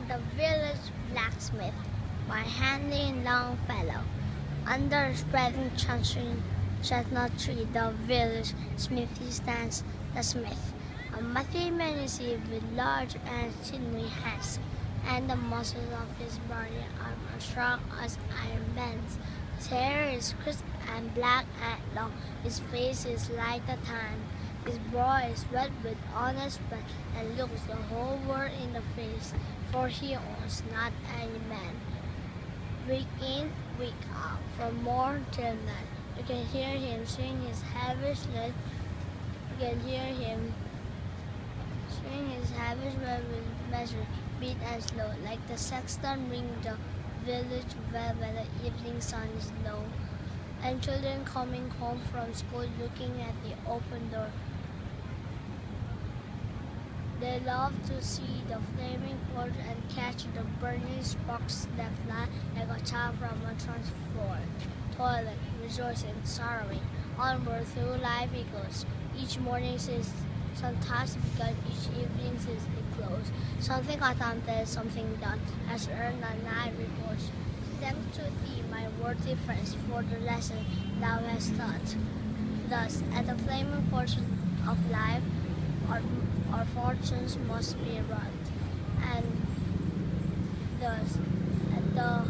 The Village Blacksmith by Handy Longfellow. Under a spreading chestnut tree, the village smithy stands the smith, a mighty man is he with large and sinewy hands, and the muscles of his body are as strong as iron bands. His hair is crisp and black and long, his face is like the tan. His brow is wet with honest sweat and looks the whole world in the face, for he owns not any man. Week in, week out, from morn till night, you can hear him swing his heavy sled. You can hear him swing his heavy sled with measure, beat and slow, like the sexton ring the village bell when the evening sun is low, and children coming home from school looking at the open door. They love to see the flaming forge and catch the burning sparks that fly like a child from a transport. Toiling, rejoicing, sorrowing, onward through life he goes. Each morning sees some task begun, each evening sees it close. Something attempted, something done, has earned a night repose. Thanks to thee, my worthy friends, for the lesson thou hast taught. Thus, at the flaming forge of life, our fortunes must be wrought, and thus at the